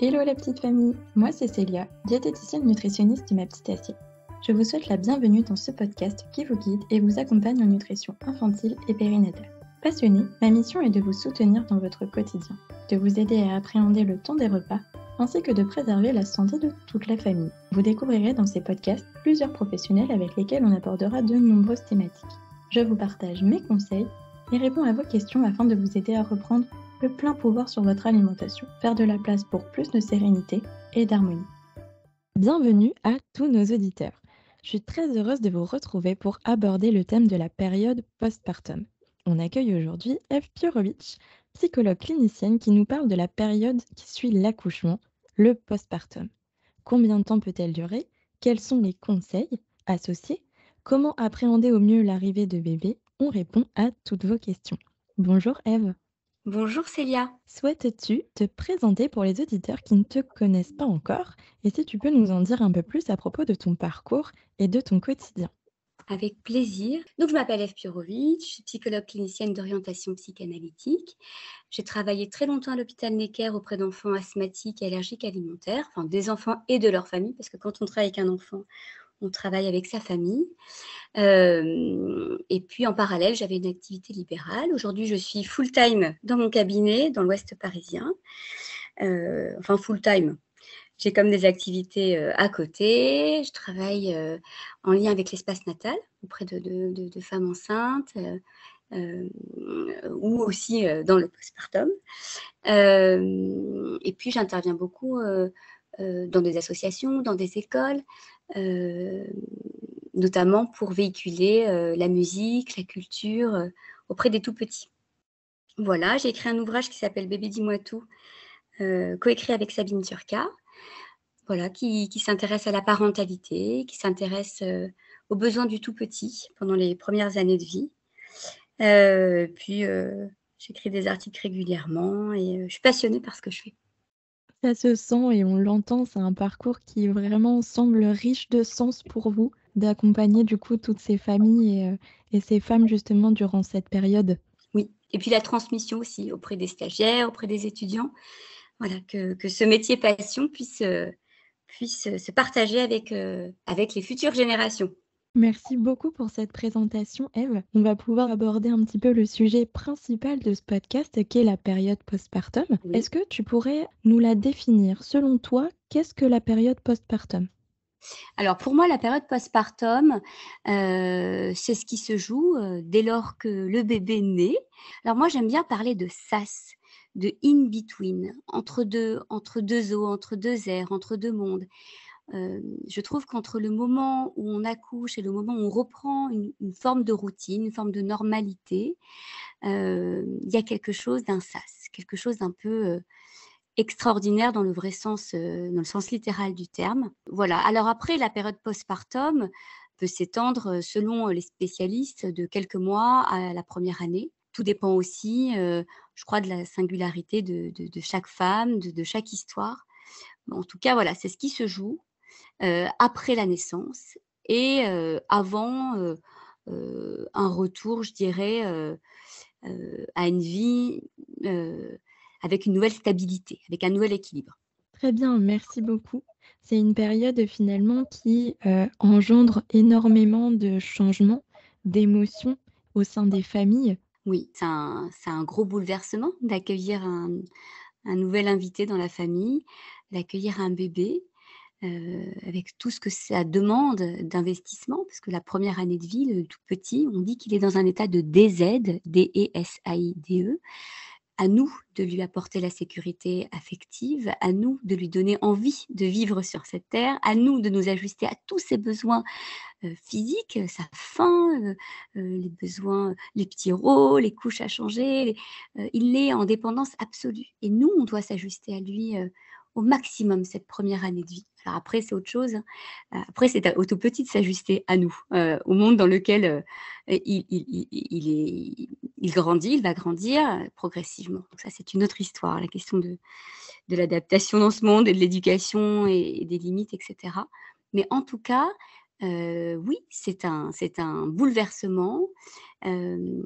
Hello la petite famille, moi c'est Célia, diététicienne nutritionniste de Ma Petite Assiette. Je vous souhaite la bienvenue dans ce podcast qui vous guide et vous accompagne en nutrition infantile et périnatale. Passionnée, ma mission est de vous soutenir dans votre quotidien, de vous aider à appréhender le temps des repas, ainsi que de préserver la santé de toute la famille. Vous découvrirez dans ces podcasts plusieurs professionnels avec lesquels on abordera de nombreuses thématiques. Je vous partage mes conseils et réponds à vos questions afin de vous aider à reprendre le plein pouvoir sur votre alimentation, faire de la place pour plus de sérénité et d'harmonie. Bienvenue à tous nos auditeurs. Je suis très heureuse de vous retrouver pour aborder le thème de la période postpartum. On accueille aujourd'hui Eve Piorowicz, psychologue clinicienne qui nous parle de la période qui suit l'accouchement, le postpartum. Combien de temps peut-elle durer? Quels sont les conseils associés? Comment appréhender au mieux l'arrivée de bébé? On répond à toutes vos questions. Bonjour Eve. Bonjour Célia. Souhaites-tu te présenter pour les auditeurs qui ne te connaissent pas encore? Et si tu peux nous en dire un peu plus à propos de ton parcours et de ton quotidien? Avec plaisir. Donc, je m'appelle Eve Piorowicz, je suis psychologue clinicienne d'orientation psychanalytique. J'ai travaillé très longtemps à l'hôpital Necker auprès d'enfants asthmatiques et allergiques alimentaires, enfin des enfants et de leur famille, parce que quand on travaille avec un enfant, on travaille avec sa famille. Et puis, en parallèle, j'avais une activité libérale. Aujourd'hui, je suis full-time dans mon cabinet, dans l'Ouest parisien. Enfin, full-time. J'ai comme des activités à côté. Je travaille en lien avec l'espace natal auprès de femmes enceintes ou aussi dans le postpartum. Et puis, j'interviens beaucoup dans des associations, dans des écoles, notamment pour véhiculer la musique, la culture auprès des tout-petits. Voilà, j'ai écrit un ouvrage qui s'appelle Bébé dis-moi tout, coécrit avec Sabine Turca. Voilà, qui s'intéresse à la parentalité, qui s'intéresse aux besoins du tout petit pendant les premières années de vie. Puis j'écris des articles régulièrement et je suis passionnée par ce que je fais. Ça se sent et on l'entend, c'est un parcours qui vraiment semble riche de sens pour vous, d'accompagner du coup toutes ces familles et ces femmes justement durant cette période. Oui, et puis la transmission aussi auprès des stagiaires, auprès des étudiants. Voilà, que ce métier passion puisse se partager avec les futures générations. Merci beaucoup pour cette présentation, Eve. On va pouvoir aborder un petit peu le sujet principal de ce podcast, qui est la période postpartum. Oui. Est-ce que tu pourrais nous la définir? Selon toi, qu'est-ce que la période postpartum? Alors pour moi, la période postpartum, c'est ce qui se joue, dès lors que le bébé naît. Alors moi, j'aime bien parler de sas, de in between, entre 2 eaux, entre 2 airs, entre 2 mondes. Je trouve qu'entre le moment où on accouche et le moment où on reprend une forme de routine, une forme de normalité, il y a quelque chose d'un sas, quelque chose d'un peu, extraordinaire dans le vrai sens, dans le sens littéral du terme. Voilà, alors après la période postpartum peut s'étendre, selon, les spécialistes de quelques mois à la première année. Tout dépend aussi, je crois de la singularité de chaque femme, de chaque histoire. En tout cas, voilà, c'est ce qui se joue, après la naissance et avant, un retour, je dirais, à une vie, heu, avec une nouvelle stabilité, avec un nouvel équilibre. Très bien, merci beaucoup. C'est une période finalement qui engendre énormément de changements, d'émotions au sein des familles. Oui, c'est un gros bouleversement d'accueillir un nouvel invité dans la famille, d'accueillir un bébé, avec tout ce que ça demande d'investissement, parce que la première année de vie, le tout petit, on dit qu'il est dans un état de DZ, DESAIDE. À nous de lui apporter la sécurité affective, à nous de lui donner envie de vivre sur cette terre, à nous de nous ajuster à tous ses besoins physiques, sa faim, les besoins, les petits rôles, les couches à changer, il est en dépendance absolue et nous, on doit s'ajuster à lui, au maximum cette première année de vie. Alors après, c'est autre chose, hein. Après c'est à au tout petit de s'ajuster à nous, au monde dans lequel, il grandit, il va grandir, progressivement. Donc ça, c'est une autre histoire, la question de l'adaptation dans ce monde et de l'éducation et des limites et cetera. Mais en tout cas, oui, c'est un bouleversement. Hem,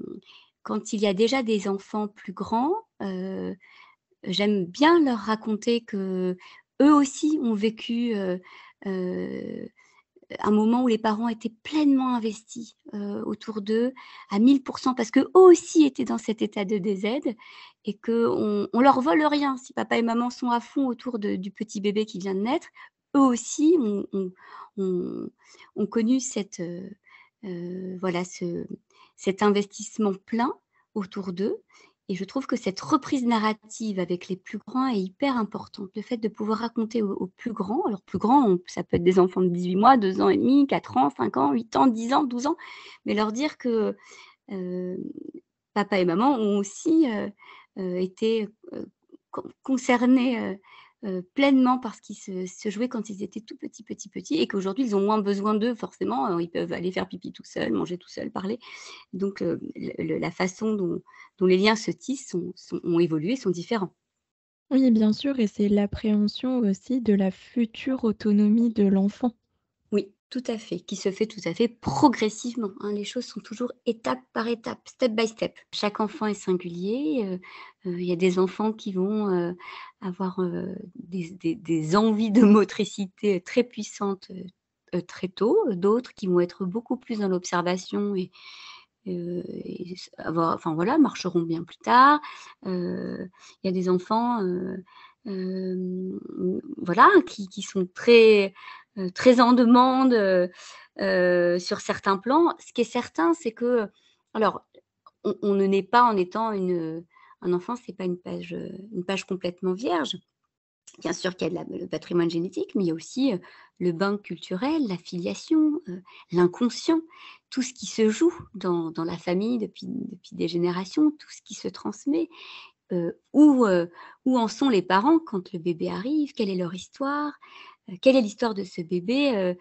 Quand il y a déjà des enfants plus grands, j'aime bien leur raconter que eux aussi ont vécu, heu, un moment où les parents étaient pleinement investis, autour d'eux à 1000 parce qu'eux aussi étaient dans cet état de DZ et qu'on leur vole rien. Si papa et maman sont à fond autour du petit bébé qui vient de naître, eux aussi ont ont connu voilà cet investissement plein autour d'eux et je trouve que cette reprise narrative avec les plus grands est hyper importante. Le fait de pouvoir raconter aux plus grands, alors plus grands, ça peut être des enfants de 18 mois, 2 ans et demi, 4 ans, 5 ans, 8 ans, 10 ans, 12 ans, mais leur dire que, heu, papa et maman ont aussi, été, concernés, pleinement par ce qui se jouait quand ils étaient tout petits, petits, petits et qu'aujourd'hui ils ont moins besoin d'eux forcément, ils peuvent aller faire pipi tout seuls, manger tout seuls, parler. Donc la façon dont les liens se tissent ont évolué, sont différents. Oui, bien sûr, et c'est l'appréhension aussi de la future autonomie de l'enfant. Oui, tout à fait, qui se fait tout à fait progressivement, hein. Les choses sont toujours étape par étape, step by step. Chaque enfant est singulier, il y a des enfants qui vont, avoir, des envies de motricité très puissantes, très tôt, d'autres qui vont être beaucoup plus dans l'observation et avoir enfin voilà, marcheront bien plus tard. Il y a des enfants, voilà, qui sont très en demande, sur certains plans. Ce qui est certain, c'est que alors on ne naît pas en étant un enfant, c'est pas une page complètement vierge. Bien sûr qu'il y a le patrimoine génétique, mais il y a aussi, le bain culturel, la filiation, l'inconscient, tout ce qui se joue dans la famille depuis des générations, tout ce qui se transmet, heu, où, heu, où en sont les parents quand le bébé arrive? Quelle est leur histoire? Quelle est l'histoire de ce bébé,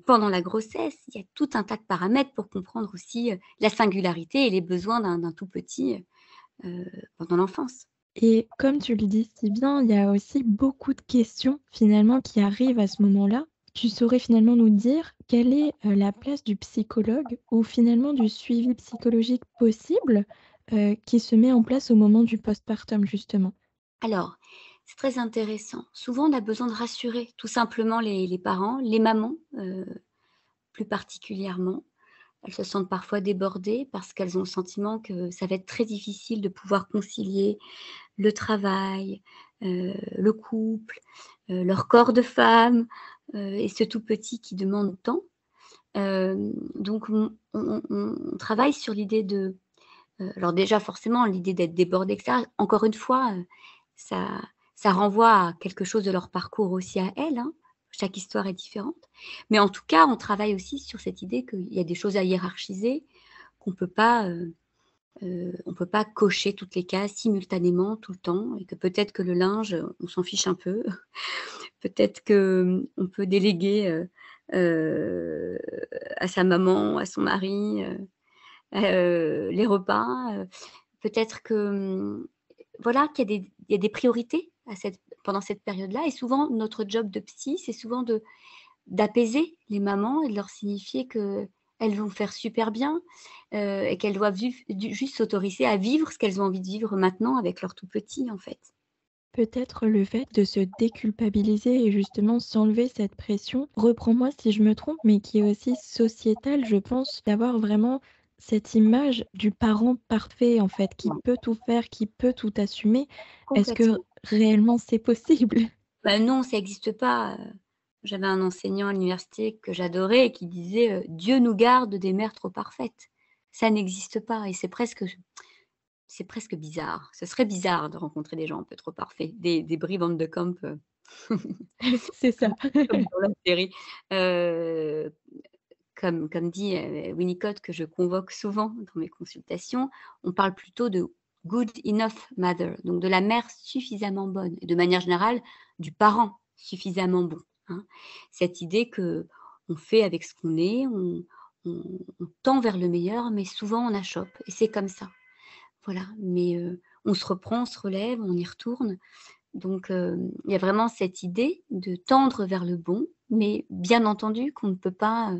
pendant la grossesse? Il y a tout un tas de paramètres pour comprendre aussi, la singularité et les besoins d'un tout petit, pendant l'enfance. Et comme tu le dis si bien, il y a aussi beaucoup de questions finalement qui arrivent à ce moment-là. Tu saurais finalement nous dire quelle est, la place du psychologue ou finalement du suivi psychologique possible, qui se met en place au moment du postpartum justement? Alors, c'est très intéressant. Souvent, on a besoin de rassurer tout simplement les parents, les mamans, plus particulièrement. Elles se sentent parfois débordées parce qu'elles ont le sentiment que ça va être très difficile de pouvoir concilier le travail, le couple, leur corps de femme, et ce tout petit qui demande tant. Donc on travaille sur l'idée alors déjà forcément l'idée d'être débordé et cetera, encore une fois, ça ça renvoie à quelque chose de leur parcours aussi à elles, hein. Chaque histoire est différente. Mais en tout cas, on travaille aussi sur cette idée qu'il y a des choses à hiérarchiser, qu'on peut pas, on peut pas cocher toutes les cases simultanément tout le temps et que peut-être que le linge, on s'en fiche un peu. Peut-être que, on peut déléguer, heu, à sa maman, à son mari, les repas, peut-être que, voilà, il y a des priorités pendant cette période-là et souvent notre job de psy, c'est souvent d'apaiser les mamans et de leur signifier qu'elles vont faire super bien, et qu'elles doivent juste s'autoriser à vivre ce qu'elles ont envie de vivre maintenant avec leur tout petit, en fait. Peut-être le fait de se déculpabiliser et justement s'enlever cette pression, reprends-moi si je me trompe, mais qui est aussi sociétale, je pense, d'avoir vraiment cette image du parent parfait, en fait, qui Ouais, peut tout faire, qui peut tout assumer. Est-ce que complètement. réellement c'est possible? Bah, non, ça existe pas, j'avais un enseignant à l'université que j'adorais et qui disait, «Dieu nous garde des mères trop parfaites». Ça n'existe pas et c'est presque bizarre. Ce serait bizarre de rencontrer des gens un peu trop parfaits, des Brie Van de Camp, C'est ça. comme dans la série. Heu, comme dit, Winnicott que je convoque souvent dans mes consultations, on parle plutôt de good enough mother, donc de la mère suffisamment bonne et de manière générale, du parent suffisamment bon, hein. Cette idée qu'on fait avec ce qu'on est, on tend vers le meilleur, mais souvent on achoppe et c'est comme ça. Voilà, mais on se reprend, on se relève, on y retourne. Donc il y a vraiment cette idée de tendre vers le bon, mais bien entendu qu'on ne peut pas,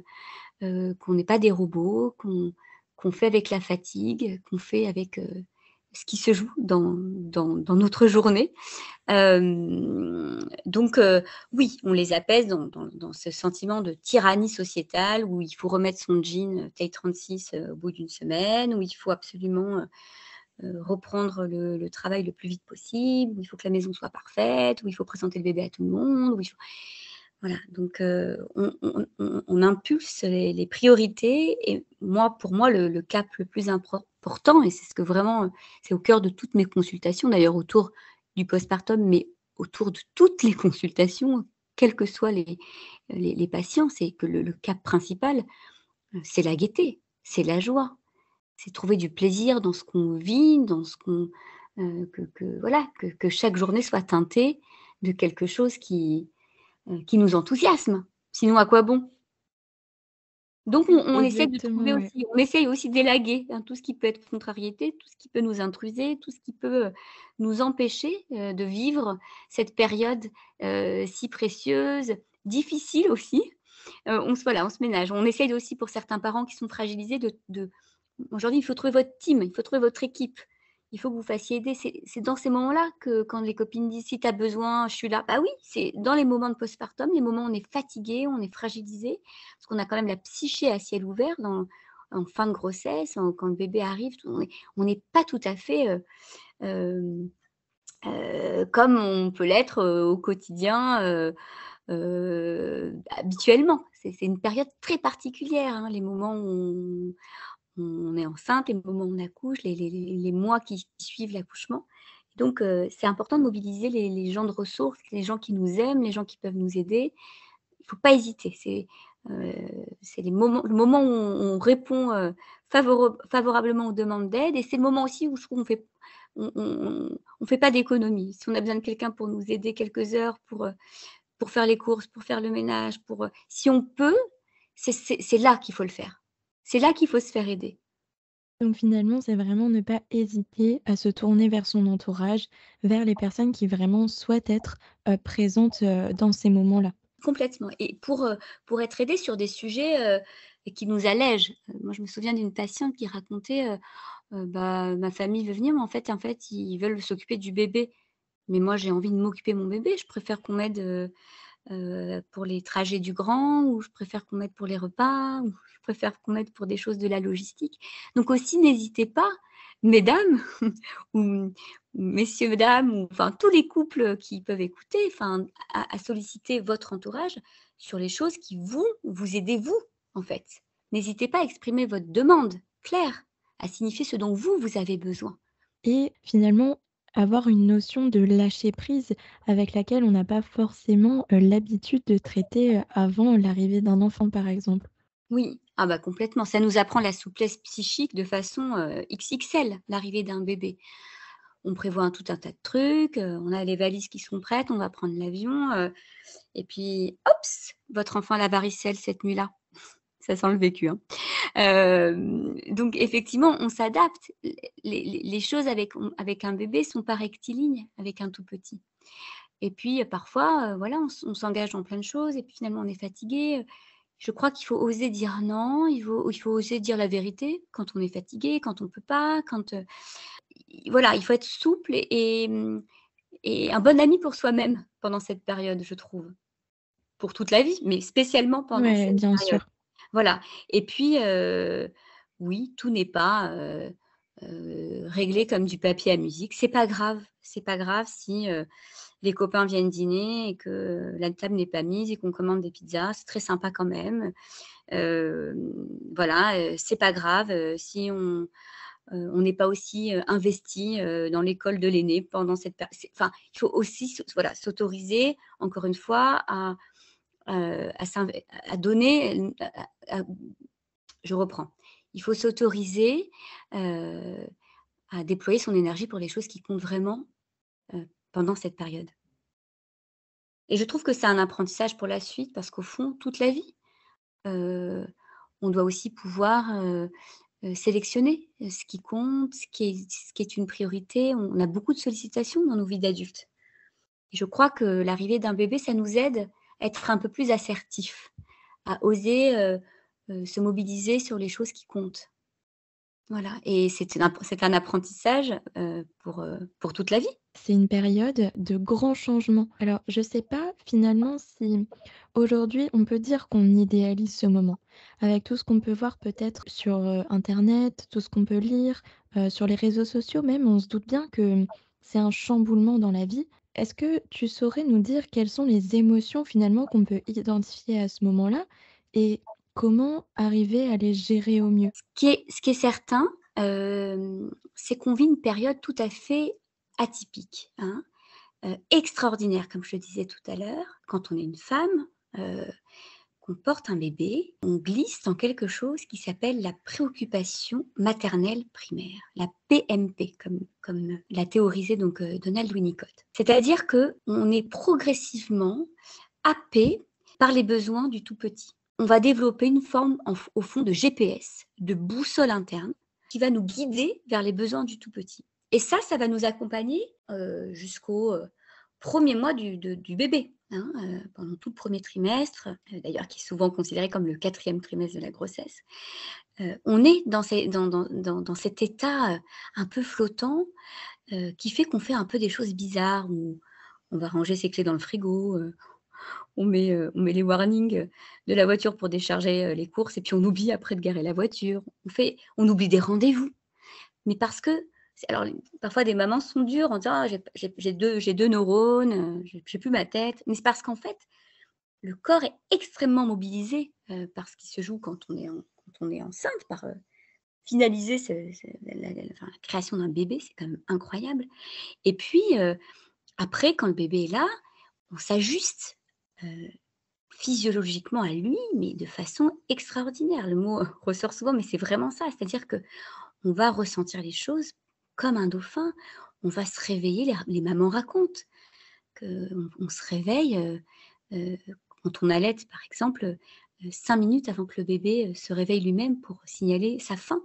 qu'on n'est pas des robots, qu'on fait avec la fatigue, qu'on fait avec, ce qui se joue dans notre journée. Donc oui, on les apaise dans ce sentiment de tyrannie sociétale où il faut remettre son jean taille 36 au bout d'une semaine, où il faut absolument reprendre le travail le plus vite possible, où il faut que la maison soit parfaite, où il faut présenter le bébé à tout le monde, où il faut... Voilà, donc on impulse les priorités et pour moi, le cap le plus important et c'est ce que vraiment, c'est au cœur de toutes mes consultations d'ailleurs autour du postpartum, mais autour de toutes les consultations, quels que soient les patients, c'est que le cap principal, c'est la gaieté, c'est la joie, c'est trouver du plaisir dans ce qu'on vit, dans ce qu'on, voilà, que chaque journée soit teintée de quelque chose qui nous enthousiasme. Sinon, à quoi bon? Donc on essaie de Exactement, trouver ouais. aussi on essaye aussi d'élaguer, hein, tout ce qui peut être contrariété, tout ce qui peut nous intruser, tout ce qui peut, nous empêcher, de vivre cette période, si précieuse, difficile aussi. On se ménage. On essaye aussi pour certains parents qui sont fragilisés de aujourd'hui, il faut trouver votre team, il faut trouver votre équipe. Il faut que vous fassiez aider. C'est dans ces moments-là que quand les copines disent: «Si tu as besoin, je suis là». Bah oui, c'est dans les moments de postpartum, les moments où on est fatigué, on est fragilisé, parce qu'on a quand même la psyché à ciel ouvert en fin de grossesse, quand le bébé arrive, on n'est pas tout à fait, hem, comme on peut l'être, au quotidien, habituellement. C'est une période très particulière, hein, les moments où on est enceinte, les moments où on accouche, les mois qui suivent l'accouchement. Donc c'est important de mobiliser les gens de ressources, les gens qui nous aiment, les gens qui peuvent nous aider. Il ne faut pas hésiter. Heu, c'est le moment où on répond, favorablement aux demandes d'aide et c'est le moment aussi où je trouve on fait pas d'économie. Si on a besoin de quelqu'un pour nous aider quelques heures, pour faire les courses, pour faire le ménage, si on peut, c'est là qu'il faut le faire. C'est là qu'il faut se faire aider. Donc finalement, c'est vraiment ne pas hésiter à se tourner vers son entourage, vers les personnes qui vraiment souhaitent être, présentes, dans ces moments-là. Complètement et pour être aidé sur des sujets, qui nous allègent. Moi, je me souviens d'une patiente qui racontait, bah, ma famille veut venir, mais en fait, ils veulent s'occuper du bébé. Mais moi, j'ai envie de m'occuper de mon bébé. Je préfère qu'on m'aide, pour les trajets du grand ou je préfère qu'on m'aide pour les repas ou je préfère qu'on m'aide pour des choses de la logistique. Donc aussi, n'hésitez pas, mesdames ou messieurs, dames ou enfin tous les couples qui peuvent écouter, enfin à solliciter votre entourage sur les choses qui vont vous aider vous, en fait. N'hésitez pas à exprimer votre demande claire, à signifier ce dont vous avez besoin. Et finalement, avoir une notion de lâcher prise avec laquelle on n'a pas forcément, l'habitude de traiter, avant l'arrivée d'un enfant, par exemple. Oui, ah bah complètement. Ça nous apprend la souplesse psychique de façon, XXL, l'arrivée d'un bébé. On prévoit tout un tas de trucs, on a les valises qui sont prêtes, on va prendre l'avion, et puis hops! Votre enfant a la varicelle cette nuit-là. Ça sent le vécu, hein. Donc effectivement, on s'adapte. Les choses avec un bébé sont pas rectilignes avec un tout petit. Et puis, parfois, voilà, on s'engage dans plein de choses et puis finalement on est fatigué. Je crois qu'il faut oser dire non, il faut oser dire la vérité quand on est fatigué, quand on peut pas, quand, voilà, il faut être souple et un bon ami pour soi-même pendant cette période, je trouve. Pour toute la vie, mais spécialement pendant Ouais, cette bien période. sûr. Voilà et puis, oui, tout n'est pas, réglé comme du papier à musique. C'est pas grave si, les copains viennent dîner et que la table n'est pas mise et qu'on commande des pizzas, c'est très sympa quand même. Voilà, c'est pas grave, si on n'est pas aussi, investi, dans l'école de l'aîné pendant cette péri enfin, il faut aussi voilà, s'autoriser encore une fois à donner, je reprends. Il faut s'autoriser, heu, à déployer son énergie pour les choses qui comptent vraiment, pendant cette période et je trouve que c'est un apprentissage pour la suite parce qu'au fond, toute la vie, heu, on doit aussi pouvoir, sélectionner, ce qui compte, ce qui est une priorité. On a beaucoup de sollicitations dans nos vies d'adultes et je crois que l'arrivée d'un bébé, ça nous aide à être un peu plus assertifs, à oser, se mobiliser sur les choses qui comptent. Voilà, et c'est un apprentissage, pour toute la vie. C'est une période de grands changements. Alors, je sais pas finalement si aujourd'hui on peut dire qu'on idéalise ce moment. Avec tout ce qu'on peut voir peut-être sur, internet, tout ce qu'on peut lire, sur les réseaux sociaux même, on se doute bien que c'est un chamboulement dans la vie. Est-ce que tu saurais nous dire quelles sont les émotions finalement qu'on peut identifier à ce moment-là? Et comment arriver à les gérer au mieux? Ce qui est certain, c'est qu'on vit une période tout à fait atypique, hein, extraordinaire, comme je te disais tout à l'heure. Quand on est une femme, heu, qu'on porte un bébé, on glisse dans quelque chose qui s'appelle la préoccupation maternelle primaire, la PMP, comme l'a théorisé donc Donald Winnicott. C'est-à-dire qu'on est progressivement happé par les besoins du tout petit. On va développer une forme au fond de GPS, de boussole interne, qui va nous guider vers les besoins du tout petit. Et ça va nous accompagner jusqu'au 1er mois du bébé, hein, pendant tout le premier trimestre, d'ailleurs qui est souvent considéré comme le 4e trimestre de la grossesse. On est dans cet état un peu flottant, qui fait qu'on fait un peu des choses bizarres, où on va ranger ses clés dans le frigo, on met les warnings de la voiture pour décharger les courses, et puis on oublie après de garer la voiture. On oublie des rendez-vous. Mais parce que alors parfois des mamans sont dures en disant: «Ah j'ai deux neurones, j'ai plus ma tête». Mais c'est parce qu'en fait, le corps est extrêmement mobilisé, par ce qui se joue quand on est enceinte, par, finaliser la création d'un bébé, c'est quand même incroyable. Et puis, après quand le bébé est là, on s'ajuste, heu, physiologiquement à lui, mais de façon extraordinaire. Le mot ressort souvent, mais c'est vraiment ça. C'est-à-dire que on va ressentir les choses comme un dauphin. On va se réveiller, les mamans racontent qu'on se réveille, heu, quand on allaite par exemple, 5 minutes avant que le bébé, se réveille lui-même pour signaler sa faim.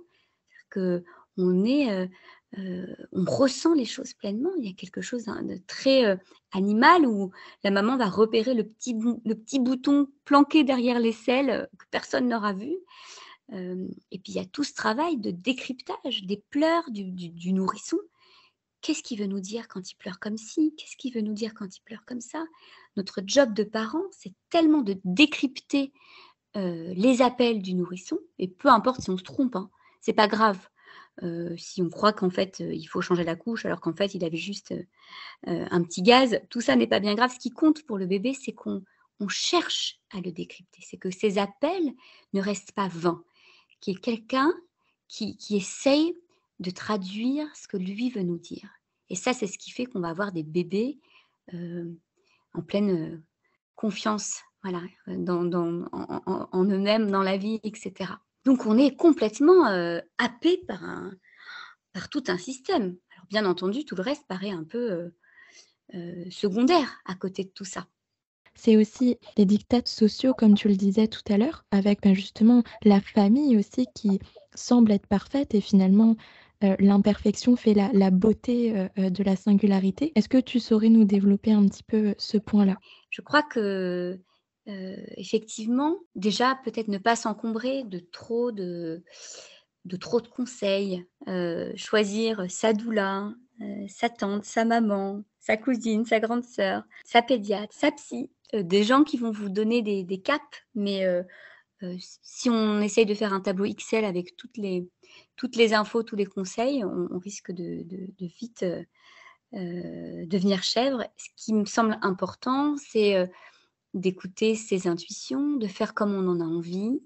Qu'on est, on ressent les choses pleinement. Il y a quelque chose, hein, de très, animal, où la maman va repérer le petit bouton planqué derrière l'aisselle, que personne n'aura vu. Et puis il y a tout ce travail de décryptage des pleurs du nourrisson. Qu'est-ce qu'il veut nous dire quand il pleure comme ci? Qu'est-ce qu'il veut nous dire quand il pleure comme ça? Notre job de parent, c'est tellement de décrypter, les appels du nourrisson, et peu importe si on se trompe, hein, c'est pas grave. Si on croit qu'en fait, il faut changer la couche alors qu'en fait il avait juste, un petit gaz, tout ça n'est pas bien grave. Ce qui compte pour le bébé, c'est qu'on cherche à le décrypter. C'est que ces appels ne restent pas vains, qu'il y ait quelqu'un qui essaye de traduire ce que lui veut nous dire. Et ça, c'est ce qui fait qu'on va avoir des bébés, heu, en pleine, confiance, voilà, en eux-mêmes, dans la vie, et cetera. Donc on est complètement, happés par tout un système. Alors bien entendu, tout le reste paraît un peu, secondaire à côté de tout ça. C'est aussi les diktats sociaux, comme tu le disais tout à l'heure, avec, justement la famille aussi qui semble être parfaite et finalement, l'imperfection fait la beauté, de la singularité. Est-ce que tu saurais nous développer un petit peu, ce point-là? Je crois que, effectivement, déjà peut-être ne pas s'encombrer de trop de conseils, choisir sa doula, sa tante, sa maman, sa cousine, sa grande sœur, sa pédiatre, sa psy, des gens qui vont vous donner des caps, mais si on essaye de faire un tableau Excel avec toutes les infos, tous les conseils, on risque de vite, devenir chèvre. Ce qui me semble important, c'est, d'écouter ses intuitions, de faire comme on en a envie.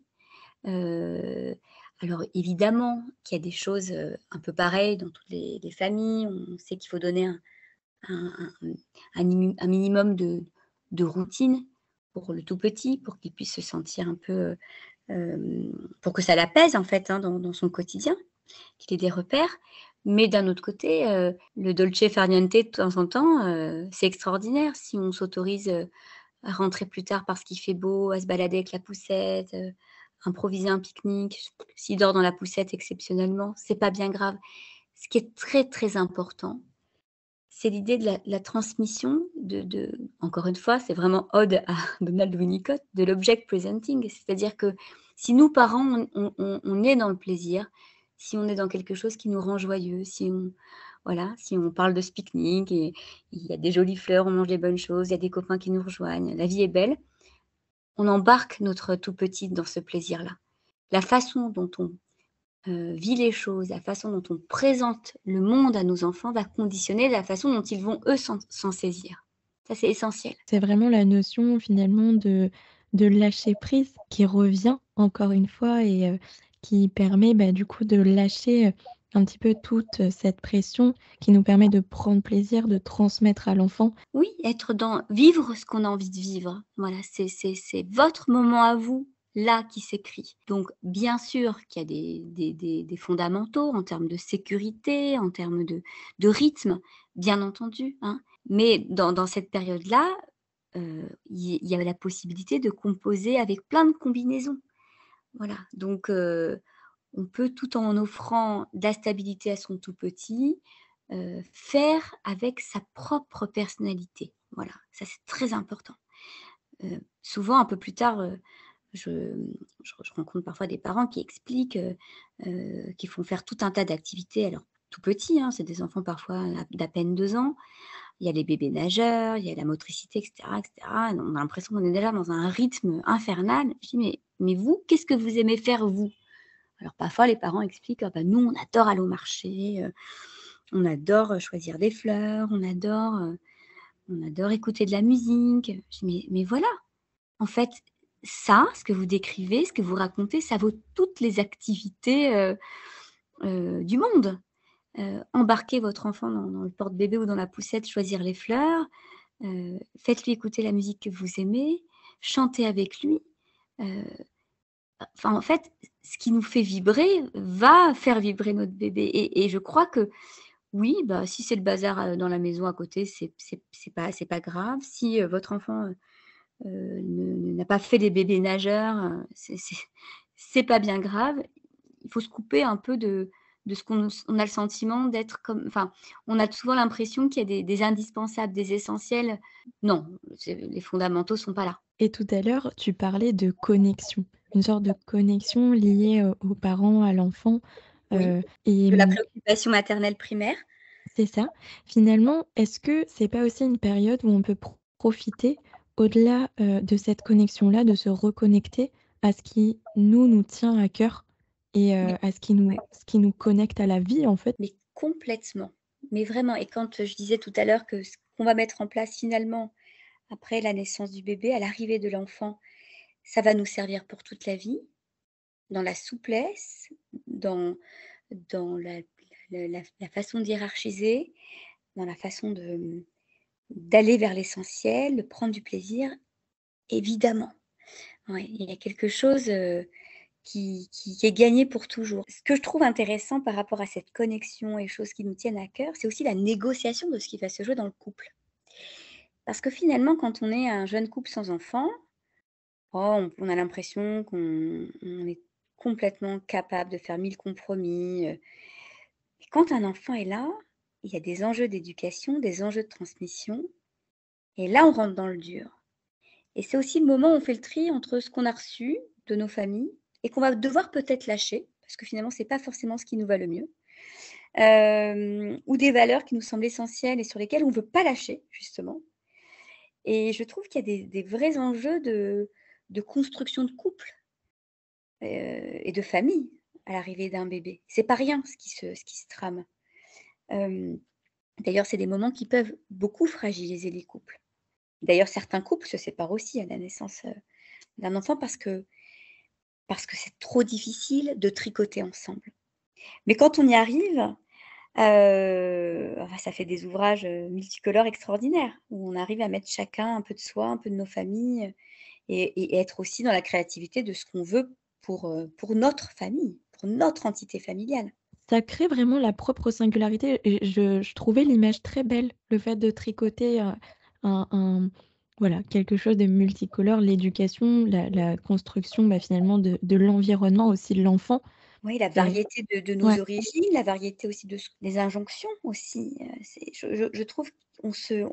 Heu, alors évidemment qu'il y a des choses, un peu pareilles dans toutes les familles. On sait qu'il faut donner un minimum de routine pour le tout petit, pour qu'il puisse se sentir un peu, pour que ça l'apaise en fait, hein, dans son quotidien, qu'il ait des repères. Mais d'un autre côté, le dolce far niente de temps en temps, c'est extraordinaire si on s'autorise, à rentrer plus tard parce qu'il fait beau, à se balader avec la poussette, improviser un pique-nique. S'il dort dans la poussette exceptionnellement, c'est pas bien grave. Ce qui est très, très important, c'est l'idée de la transmission encore une fois, c'est vraiment ode à Donald Winnicott, de l'object presenting. C'est-à-dire que si nous, parents, on est dans le plaisir, si on est dans quelque chose qui nous rend joyeux, si on parle de ce pique-nique et il y a des jolies fleurs, on mange des bonnes choses, il y a des copains qui nous rejoignent, la vie est belle, on embarque notre tout petit dans ce plaisir-là. La façon dont on vit les choses, la façon dont on présente le monde à nos enfants va conditionner la façon dont ils vont, eux, s'en saisir. Ça, c'est essentiel. C'est vraiment la notion finalement de lâcher prise qui revient encore une fois et qui permet, bah, du coup de lâcher, un petit peu toute, cette pression qui nous permet de prendre plaisir, de transmettre à l'enfant. Oui, être dans vivre ce qu'on a envie de vivre. Voilà, c'est votre moment à vous, là, qui s'écrit. Donc bien sûr qu'il y a des fondamentaux en termes de sécurité, en termes de rythme, bien entendu, hein. Mais dans cette période-là, il y a la possibilité de composer avec plein de combinaisons. Voilà, donc on peut, tout en offrant de la stabilité à son tout petit, faire avec sa propre personnalité. Voilà, ça c'est très important. Souvent un peu plus tard, je je rencontre parfois des parents qui expliquent, qui font faire tout un tas d'activités, alors tout petits, hein, c'est des enfants parfois d'à peine 2 ans. Il y a les bébés nageurs, il y a la motricité et cetera. On a l'impression qu'on est déjà dans un rythme infernal. Je dis: «Mais vous, qu'est-ce que vous aimez faire vous?» Alors parfois les parents expliquent: «Ah bah, nous on adore aller au marché, on adore, choisir des fleurs, on adore écouter de la musique». Je dis: «Mais voilà, en fait, ça, ce que vous décrivez, ce que vous racontez, ça vaut toutes les activités, du monde». Embarquez votre enfant dans le porte-bébé ou dans la poussette, choisir les fleurs, faites-lui écouter la musique que vous aimez, chantez avec lui, heu, enfin, en fait, ce qui nous fait vibrer va faire vibrer notre bébé et je crois que oui, bah, si c'est le bazar, dans la maison à côté, c'est pas grave. Si, votre enfant, n'a pas fait les bébés nageurs, c'est pas bien grave. Il faut se couper un peu de ce on a le sentiment d'être comme enfin, on a souvent l'impression qu'il y a des indispensables, des essentiels. Non, les fondamentaux sont pas là. Et tout à l'heure, tu parlais de connexion, une sorte de connexion liée, aux parents, à l'enfant, Oui, et de la préoccupation maternelle primaire. c'est ça. Finalement, est-ce que c'est pas aussi une période où on peut profiter, au-delà, de cette connexion-là, de se reconnecter à ce qui nous tient à cœur et Mais à ouais, ce qui nous connecte à la vie, en fait? mais complètement, mais vraiment et quand, je disais tout à l'heure que ce qu'on va mettre en place finalement après la naissance du bébé, à l'arrivée de l'enfant, ça va nous servir pour toute la vie, dans la souplesse, dans la façon de hiérarchiser, dans la façon d'aller vers l'essentiel, de prendre du plaisir, évidemment. Ouais, il y a quelque chose, qui est gagné pour toujours. Ce que je trouve intéressant par rapport à cette connexion et choses qui nous tiennent à cœur, c'est aussi la négociation de ce qui va se jouer dans le couple. Parce que finalement, quand on est un jeune couple sans enfant, oh, on a l'impression qu'on est complètement capable de faire 1000 compromis, et quand un enfant est là, il y a des enjeux d'éducation, des enjeux de transmission et là, on rentre dans le dur et c'est aussi le moment où on fait le tri entre ce qu'on a reçu de nos familles et qu'on va devoir peut-être lâcher, parce que finalement, c'est pas forcément ce qui nous va le mieux, ou des valeurs qui nous semblent essentielles et sur lesquelles on ne veut pas lâcher, justement. Et je trouve qu'il y a des vrais enjeux de construction de couple, et de famille à l'arrivée d'un bébé. C'est pas rien ce qui se trame. Hem, D'ailleurs, c'est des moments qui peuvent beaucoup fragiliser les couples. D'ailleurs, certains couples se séparent aussi à la naissance, d'un enfant parce que c'est trop difficile de tricoter ensemble. Mais quand on y arrive, enfin, ça fait des ouvrages, multicolores extraordinaires, où on arrive à mettre chacun un peu de soi, un peu de nos familles, et être aussi dans la créativité de ce qu'on veut pour notre famille, pour notre entité familiale. Ça crée vraiment la propre singularité et je trouvais l'image très belle, le fait de tricoter, un voilà, quelque chose de multicolore, l'éducation, la construction, bah, finalement de l'environnement aussi de l'enfant. Oui, la Heu, variété de nos ouais, origines, la variété aussi de ce des injonctions aussi, c'est je trouve qu'on se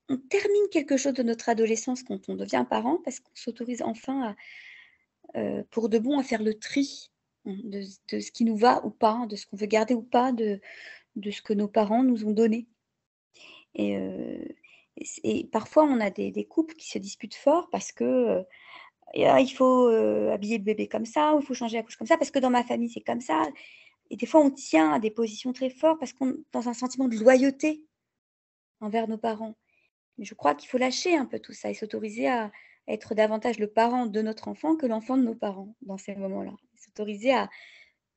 on termine quelque chose de notre adolescence quand on devient parent, parce qu'on s'autorise enfin à, pour de bon, à faire le tri de ce qui nous va ou pas, de ce qu'on veut garder ou pas de ce que nos parents nous ont donné. Et parfois on a des couples qui se disputent fort parce que, il faut, habiller le bébé comme ça ou il faut changer la couche comme ça parce que dans ma famille c'est comme ça et des fois on tient à des positions très fortes parce qu'on dans un sentiment de loyauté envers nos parents. Mais je crois qu'il faut lâcher un peu tout ça et s'autoriser à être davantage le parent de notre enfant que l'enfant de nos parents dans ces moments-là. S'autoriser à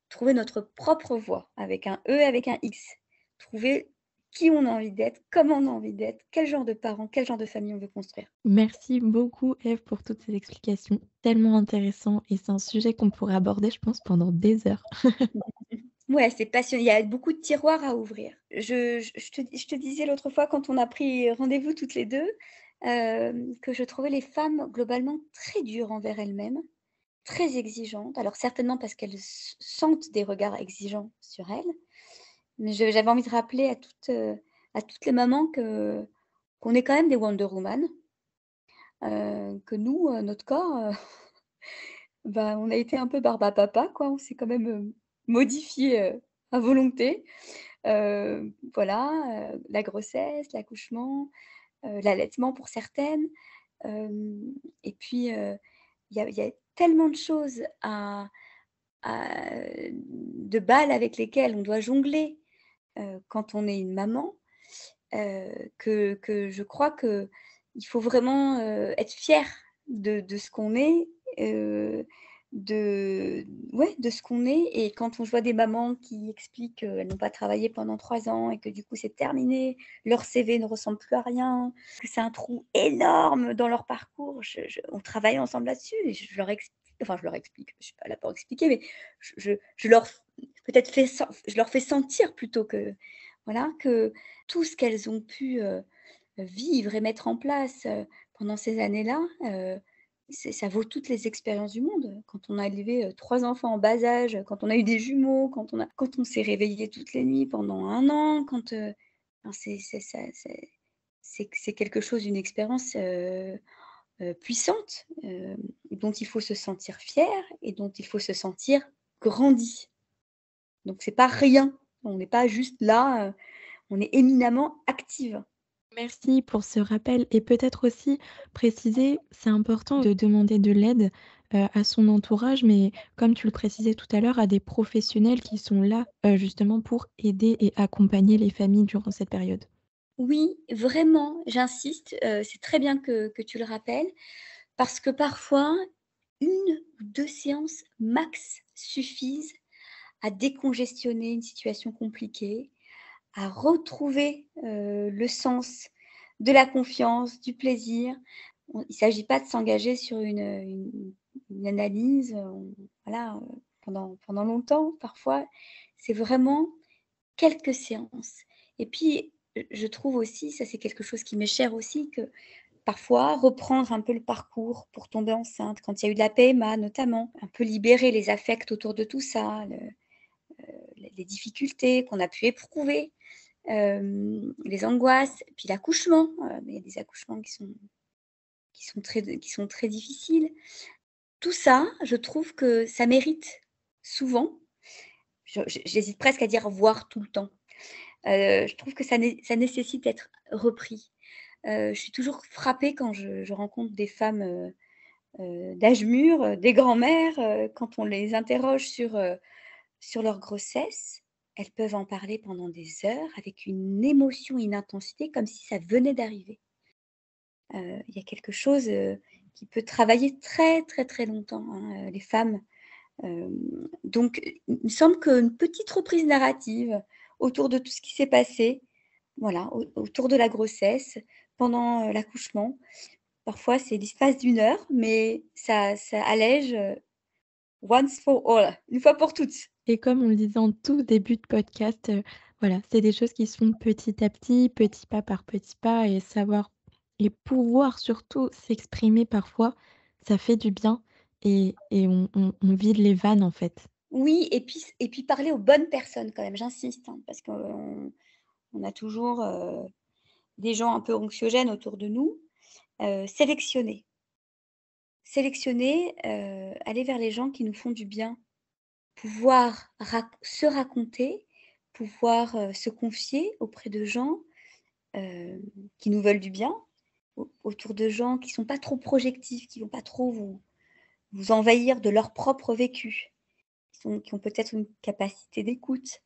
trouver notre propre voie avec un E, avec un X. Trouver qui on a envie d'être, comment on a envie d'être, quel genre de parents, quel genre de famille on veut construire. Merci beaucoup Eve pour toutes ces explications, tellement intéressant et c'est un sujet qu'on pourrait aborder, je pense, pendant des heures. Ouais, c'est passionnant. Il y a beaucoup de tiroirs à ouvrir. Je te disais l'autre fois quand on a pris rendez-vous toutes les 2, que je trouvais les femmes globalement très dures envers elles-mêmes, très exigeantes. Alors certainement parce qu'elles sentent des regards exigeants sur elles, mais j'avais envie de rappeler à toutes les mamans qu'on est quand même des Wonder Woman, que nous, notre corps, bah, on a été un peu barbe à papa quoi. On s'est quand même, modifié, à volonté. Voilà, la grossesse, l'accouchement, l'allaitement pour certaines. Hem et puis, il y a tellement de choses de balles avec lesquelles on doit jongler, quand on est une maman, que je crois qu'il faut vraiment, être fier de ce qu'on est, heu, de ouais, de ce qu'on est et quand on voit des mamans qui expliquent qu'elles n'ont pas travaillé pendant 3 ans et que du coup c'est terminé, leur CV ne ressemble plus à rien, que c'est un trou énorme dans leur parcours, on travaille ensemble là-dessus et je leur explique, je suis pas là pour expliquer, mais je leur peut-être je leur fais sentir plutôt que voilà, que tout ce qu'elles ont pu, vivre et mettre en place, pendant ces années-là, ça vaut toutes les expériences du monde. Quand on a élevé, 3 enfants en bas âge, quand on a eu des jumeaux, quand on s'est réveillé toutes les nuits pendant 1 an, enfin c'est quelque chose, une expérience, puissante, dont il faut se sentir fier et dont il faut se sentir grandi. Donc c'est pas rien. On n'est pas juste là, on est éminemment active. Merci pour ce rappel et peut-être aussi préciser, c'est important de demander de l'aide, à son entourage, mais comme tu le précisais tout à l'heure, à des professionnels qui sont là, justement pour aider et accompagner les familles durant cette période. Oui, vraiment, j'insiste, c'est très bien que tu le rappelles, parce que parfois, 1 ou 2 séances max suffisent à décongestionner une situation compliquée, à retrouver, le sens de la confiance, du plaisir. Il ne s'agit pas de s'engager sur une analyse, voilà, pendant longtemps. Parfois, c'est vraiment quelques séances et puis, je trouve aussi, ça c'est quelque chose qui m'est cher aussi, que parfois reprendre un peu le parcours pour tomber enceinte, quand il y a eu de la PMA notamment, un peu libérer les affects autour de tout ça, les difficultés qu'on a pu éprouver, les angoisses, puis l'accouchement, il y a des accouchements qui sont très difficiles. Tout ça, je trouve que ça mérite souvent, j'hésite presque à dire voire tout le temps. Je trouve que ça nécessite d'être repris. Je suis toujours frappée quand je rencontre des femmes, d'âge mûr, des grands-mères, quand on les interroge sur leur grossesse, elles peuvent en parler pendant des heures avec une émotion, une intensité comme si ça venait d'arriver. Il y a quelque chose, qui peut travailler très, très, très longtemps, hein, les femmes. Donc il me semble qu'une petite reprise narrative autour de tout ce qui s'est passé, voilà, autour de la grossesse, pendant, l'accouchement. Parfois c'est l'espace d'1 heure, mais ça allège, once for all, une fois pour toutes. Et comme on le disait en tout début de podcast, voilà, c'est des choses qui se font petit à petit, petit pas par petit pas et savoir et pouvoir surtout s'exprimer parfois, ça fait du bien et on vide les vannes, en fait. Oui et puis parler aux bonnes personnes quand même, j'insiste, hein, parce qu'on a toujours, des gens un peu anxiogènes autour de nous. Sélectionner, aller vers les gens qui nous font du bien pouvoir se raconter, pouvoir se confier auprès de gens qui nous veulent du bien, autour de gens qui ne sont pas trop projectifs, qui ne vont pas trop vous envahir de leur propre vécu, qui ont peut-être une capacité d'écoute.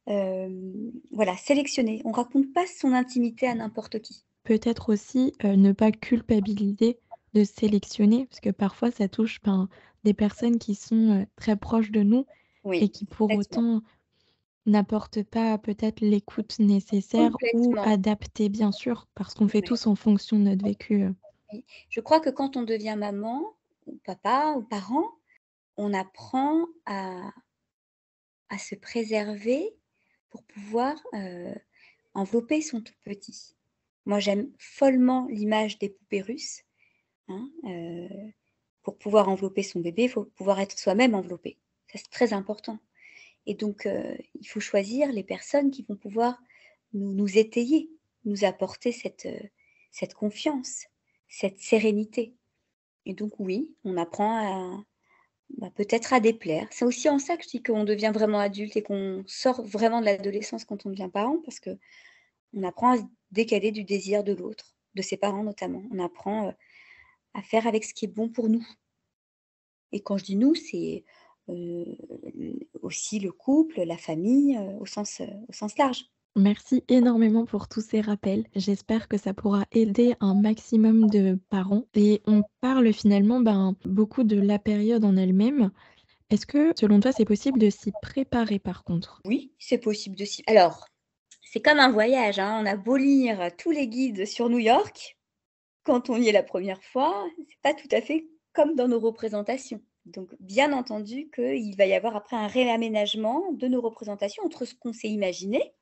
Voilà, sélectionner. On ne raconte pas son intimité à n'importe qui. Peut-être aussi, ne pas culpabiliser de sélectionner, parce que parfois ça touche, ben, des personnes qui sont, très proches de nous et Oui, qui pour complètement. autant n'apportent pas peut-être l'écoute nécessaire ou Complètement. adaptée bien sûr, parce qu'on fait Ouais, tous en fonction de notre vécu. oui. Je crois que quand on devient maman ou papa ou parent, on apprend à se préserver pour pouvoir, envelopper son tout petit. Moi, j'aime follement l'image des poupées russes, hein, pour pouvoir envelopper son bébé, il faut pouvoir être soi-même enveloppé. Ça, c'est très important et donc il faut choisir les personnes qui vont pouvoir nous étayer, nous apporter cette confiance, cette sérénité et donc oui, on apprend peut-être à déplaire. C'est aussi en ça que je dis qu'on devient vraiment adulte et qu'on sort vraiment de l'adolescence quand on devient parent, parce qu'on apprend à se décaler du désir de l'autre, de ses parents notamment. On apprend, à faire avec ce qui est bon pour nous et quand je dis nous, c'est, heu, aussi le couple, la famille, au sens large. Merci énormément pour tous ces rappels. J'espère que ça pourra aider un maximum de parents et on parle finalement, ben, beaucoup de la période en elle-même. Est-ce que, selon toi, c'est possible de s'y préparer par contre? Oui, c'est possible de s'y alors, c'est comme un voyage, hein, on a beau lire tous les guides sur New York, quand on y est la première fois, c'est pas tout à fait comme dans nos représentations. Donc bien entendu qu'il va y avoir après un réaménagement de nos représentations entre ce qu'on s'est imaginé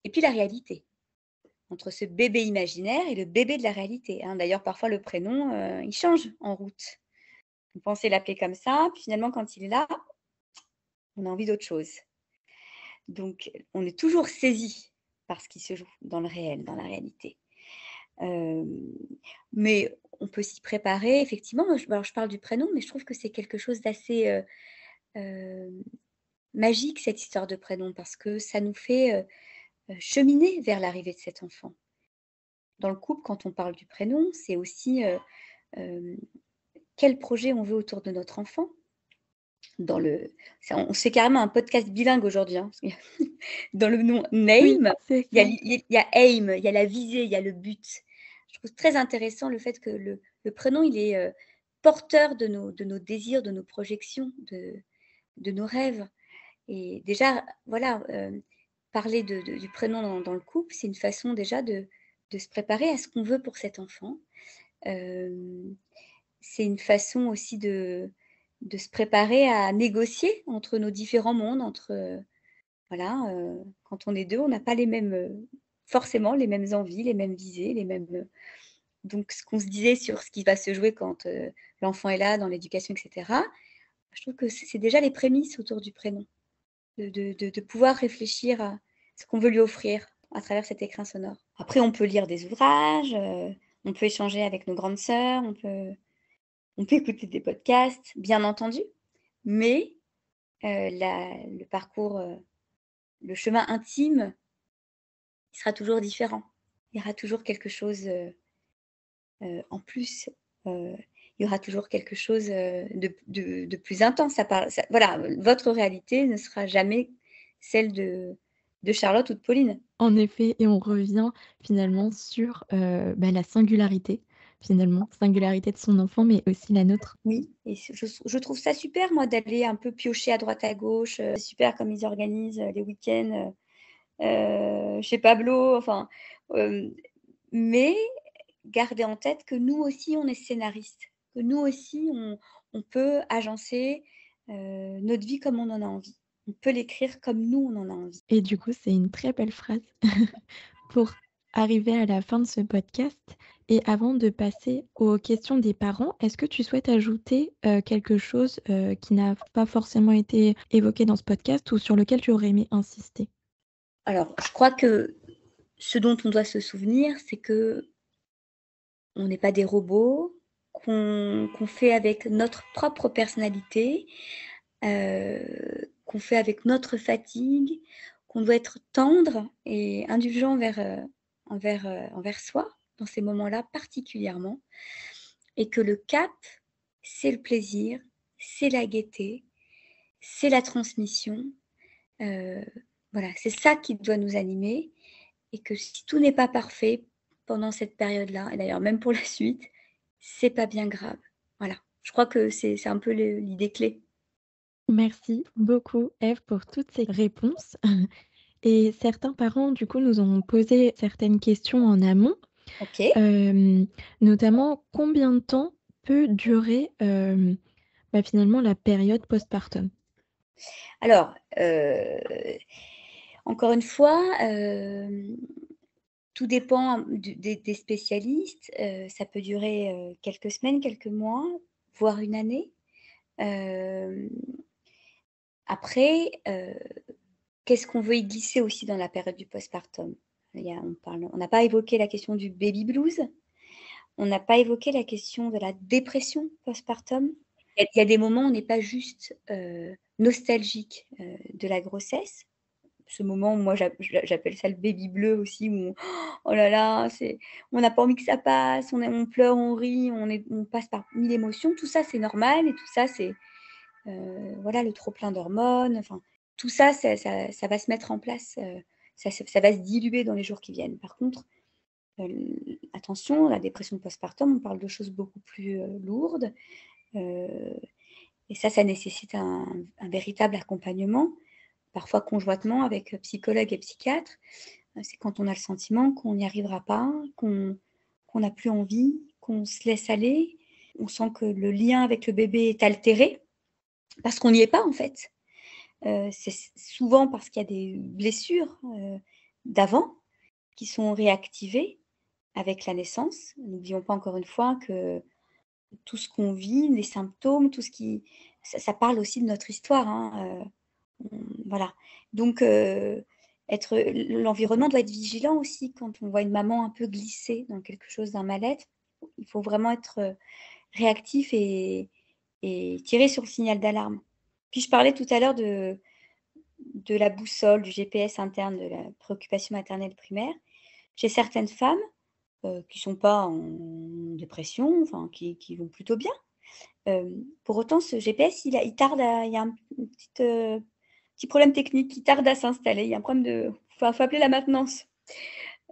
et puis la réalité. Entre ce bébé imaginaire et le bébé de la réalité, hein. D'ailleurs, parfois le prénom, il change en route. On pensait l'appeler comme ça, puis finalement quand il est là, on a envie d'autre chose. Donc on est toujours saisi par ce qui se joue dans le réel, dans la réalité. Hem, mais on peut s'y préparer effectivement. Moi je parle du prénom, mais je trouve que c'est quelque chose d'assez, hem, magique cette histoire de prénom parce que ça nous fait, cheminer vers l'arrivée de cet enfant. Dans le couple, quand on parle du prénom, c'est aussi, hem, quel projet on veut autour de notre enfant. Dans le ça on se fait carrément un podcast bilingue aujourd'hui, hein, parce qu'il y a dans le nom Oui, name, c'est il y a ça. il y a aim, il y a la visée, il y a le but. Je trouve très intéressant le fait que le prénom, il est, porteur de nos désirs, de nos projections, de nos rêves et déjà, voilà, parler du prénom dans le couple, c'est une façon déjà de se préparer à ce qu'on veut pour cet enfant. Hem, c'est une façon aussi de se préparer à négocier entre nos différents mondes, entre, voilà, quand on est 2, on n'a pas les mêmes, forcément les mêmes envies, les mêmes visées, les mêmes, donc ce qu'on se disait sur ce qui va se jouer quand, l'enfant est là dans l'éducation et cetera, je trouve que c'est déjà les prémices autour du prénom, de pouvoir réfléchir à ce qu'on veut lui offrir à travers cet écrin sonore. Après on peut lire des ouvrages, on peut échanger avec nos grandes sœurs, on peut écouter des podcasts, bien entendu, mais le parcours, le chemin intime, il sera toujours différent. Il y aura toujours quelque chose, en plus, il y aura toujours quelque chose, de plus intense. Ça voilà, votre réalité ne sera jamais celle de Charlotte ou de Pauline. En effet et on revient finalement sur, bah, la singularité, finalement, singularité de son enfant, mais aussi la nôtre. Oui et je trouve ça super moi d'aller un peu piocher à droite à gauche, c'est super comme ils organisent, les week-ends, chez Pablo, enfin, hem, mais garder en tête que nous aussi on est scénaristes, que nous aussi on peut agencer, notre vie comme on en a envie. On peut l'écrire comme nous on en a envie. Et du coup, c'est une très belle phrase pour arriver à la fin de ce podcast et avant de passer aux questions des parents, est-ce que tu souhaites ajouter, quelque chose, qui n'a pas forcément été évoqué dans ce podcast ou sur lequel tu aurais aimé insister? Alors je crois que ce dont on doit se souvenir, c'est qu'on n'est pas des robots, qu'on fait avec notre propre personnalité, qu'on fait avec notre fatigue, qu'on doit être tendre et indulgent envers soi, dans ces moments-là particulièrement, et que le cap, c'est le plaisir, c'est la gaieté, c'est la transmission. Heu, voilà, c'est ça qui doit nous animer et que si tout n'est pas parfait pendant cette période-là et d'ailleurs même pour la suite, c'est pas bien grave. Voilà, je crois que c'est un peu l'idée clé. Merci beaucoup Ève pour toutes ces réponses et certains parents du coup nous ont posé certaines questions en amont, OK. hem, notamment combien de temps peut durer, finalement la période postpartum? Alors, encore une fois, tout dépend des spécialistes, ça peut durer, quelques semaines, quelques mois, voire une année. Hem, après, qu'est-ce qu'on veut y glisser aussi dans la période du postpartum? On n'a pas évoqué la question du baby blues, on n'a pas évoqué la question de la dépression postpartum. Il y a des moments où on n'est pas juste, nostalgique, de la grossesse. Ce moment où moi j'appelle ça le baby bleu aussi où oh là là, on n'a pas envie que ça passe, on pleure, on rit, on passe par 1000 émotions. Tout ça, c'est normal et tout ça, c'est, voilà, le trop plein d'hormones, enfin, tout ça, ça va se mettre en place, ça va se diluer dans les jours qui viennent. Par contre, attention, la dépression postpartum, on parle de choses beaucoup plus, lourdes, heu et ça nécessite un véritable accompagnement, parfois conjointement avec, psychologue et psychiatre. C'est quand on a le sentiment qu'on n'y arrivera pas, qu'on n'a plus envie, qu'on se laisse aller. On sent que le lien avec le bébé est altéré, parce qu'on n'y est pas en fait. C'est souvent parce qu'il y a des blessures, d'avant qui sont réactivées avec la naissance. N'oublions pas encore une fois que tout ce qu'on vit, les symptômes, tout ce qui ça parle aussi de notre histoire, hein, voilà. Donc l'environnement doit être vigilant aussi quand on voit une maman un peu glisser dans quelque chose, d'un mal-être. Il faut vraiment être, réactif et tirer sur le signal d'alarme. Puis je parlais tout à l'heure de la boussole, du GPS interne, de la préoccupation maternelle primaire. Chez certaines femmes, qui sont pas en dépression, enfin qui vont plutôt bien. Pour autant ce GPS il tarde à il y a une petite, petit problème technique qui tarde à s'installer. Il y a un problème de faut appeler la maintenance.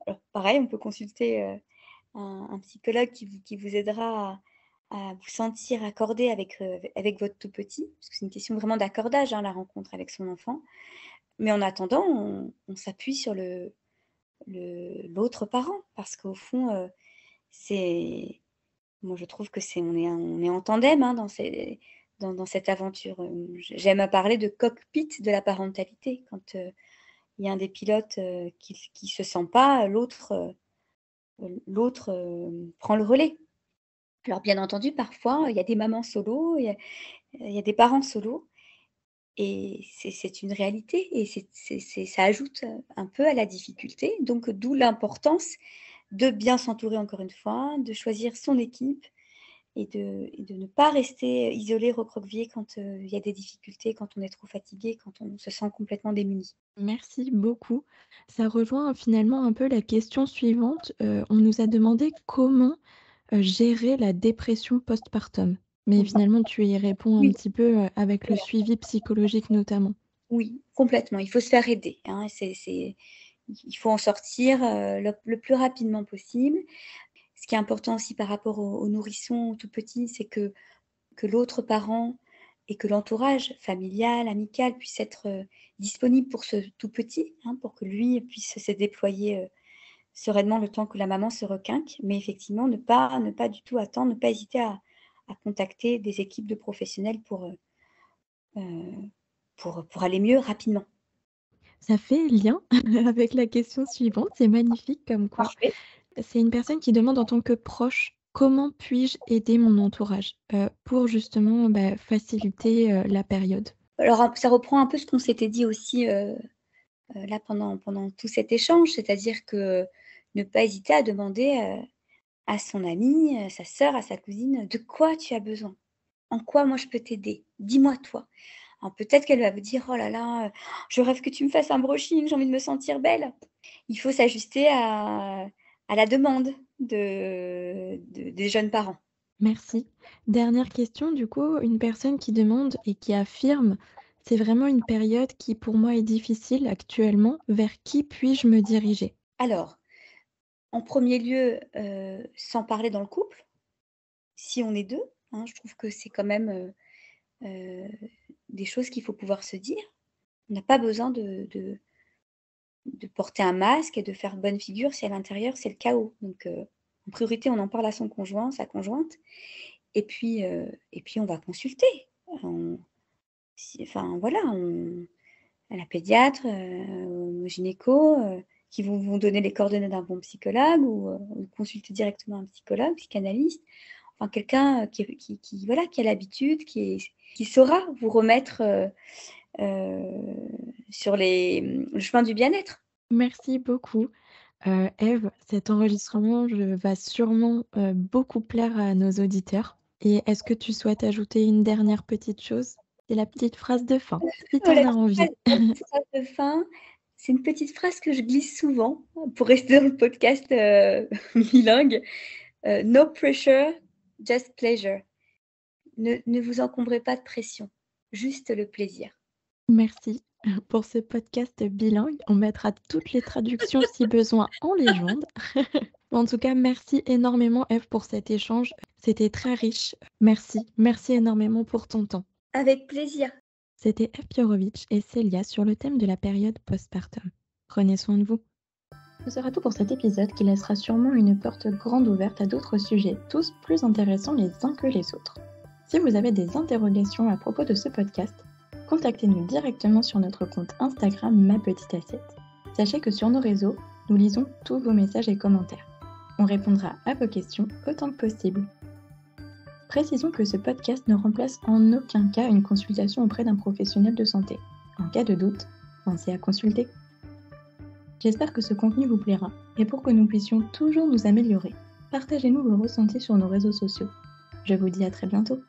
Alors pareil, on peut consulter, un psychologue qui vous aidera à vous sentir accordé avec votre tout petit, parce que c'est une question vraiment d'accordage, hein, la rencontre avec son enfant. Mais en attendant, on s'appuie sur l'autre parent parce qu'au fond, c'est moi je trouve que on est en tandem, hein, dans cette aventure. J'aime à parler de cockpit de la parentalité. Quand, il y a un des pilotes, qui se sent pas, l'autre prend le relais. Alors bien entendu, parfois, il y a des mamans solo, il y a des parents solo et c'est une réalité et ça ajoute, un peu à la difficulté. Donc d'où l'importance de bien s'entourer encore une fois, de choisir son équipe et de ne pas rester isolé, recroquevillé quand, il y a des difficultés, quand on est trop fatigué, quand on se sent complètement démuni. Merci beaucoup. Ça rejoint finalement un peu la question suivante. On nous a demandé comment, gérer la dépression postpartum. Mais Mmh. finalement, tu y réponds un Oui, petit peu, avec le voilà. suivi psychologique notamment. Oui, complètement. Il faut se faire aider, hein. Il faut en sortir, le plus rapidement possible. Ce qui est important aussi par rapport aux nourrissons, aux tout petits, c'est que l'autre parent et que l'entourage familial, amical puisse être, disponible pour ce tout petit, hein, pour que lui puisse se déployer, sereinement le temps que la maman se requinque. Mais effectivement, ne pas du tout attendre, ne pas hésiter à contacter des équipes de professionnels heu, pour aller mieux rapidement. Ça fait lien avec la question suivante, c'est magnifique comme quoi. Parfait. C'est une personne qui demande en tant que proche: «Comment puis-je aider mon entourage?» Pour justement, faciliter, la période. Alors, ça reprend un peu ce qu'on s'était dit aussi, là pendant tout cet échange, c'est-à-dire que ne pas hésiter à demander, à son amie, sa sœur, à sa cousine: «De quoi tu as besoin? En quoi moi je peux t'aider? Dis-moi toi». Alors peut-être qu'elle va vous dire: «Oh là là, je rêve que tu me fasses un brushing, j'ai envie de me sentir belle». Il faut s'ajuster à la demande des jeunes parents. Merci. Dernière question, du coup, une personne qui demande et qui affirme: «C'est vraiment une période qui pour moi est difficile actuellement, vers qui puis-je me diriger?» Alors, en premier lieu, sans parler dans le couple, si on est 2, hein, je trouve que c'est quand même, heu, des choses qu'il faut pouvoir se dire. On n'a pas besoin de porter un masque et de faire bonne figure si à l'intérieur c'est le chaos. Donc, en priorité, on en parle à son conjoint, sa conjointe et puis on va consulter. On enfin voilà, à la pédiatre, au gynéco, qui vont donner les coordonnées d'un bon psychologue ou consulter directement un psychologue, psychanalyste. Enfin quelqu'un, qui voilà, qui a l'habitude, qui saura vous remettre, sur le chemin du bien-être. Merci beaucoup. Ève, cet enregistrement va sûrement, beaucoup plaire à nos auditeurs et est-ce que tu souhaites ajouter une dernière petite chose? C'est la petite phrase de fin, si tu en as envie. La petite phrase de fin, c'est une petite phrase que je glisse souvent pour rester dans le podcast, bilingue. No pressure, just pleasure. Ne vous encombrez pas de pression, juste le plaisir. Merci pour ce podcast bilingue. On mettra toutes les traductions si besoin en légende. En tout cas, merci énormément Ève pour cet échange. C'était très riche. Merci. Merci énormément pour ton temps. Avec plaisir. C'était Ève Piorowicz et Célia sur le thème de la période postpartum. Prenez soin de vous. Ce sera tout pour cet épisode qui laissera sûrement une porte grande ouverte à d'autres sujets, tous plus intéressants les uns que les autres. Si vous avez des interrogations à propos de ce podcast, contactez-nous directement sur notre compte Instagram Ma Petite Assiette. Sachez que sur nos réseaux, nous lisons tous vos messages et commentaires. On répondra à vos questions autant que possible. Précisons que ce podcast ne remplace en aucun cas une consultation auprès d'un professionnel de santé. En cas de doute, pensez à consulter. J'espère que ce contenu vous plaira et pour que nous puissions toujours nous améliorer, partagez-nous vos ressentis sur nos réseaux sociaux. Je vous dis à très bientôt.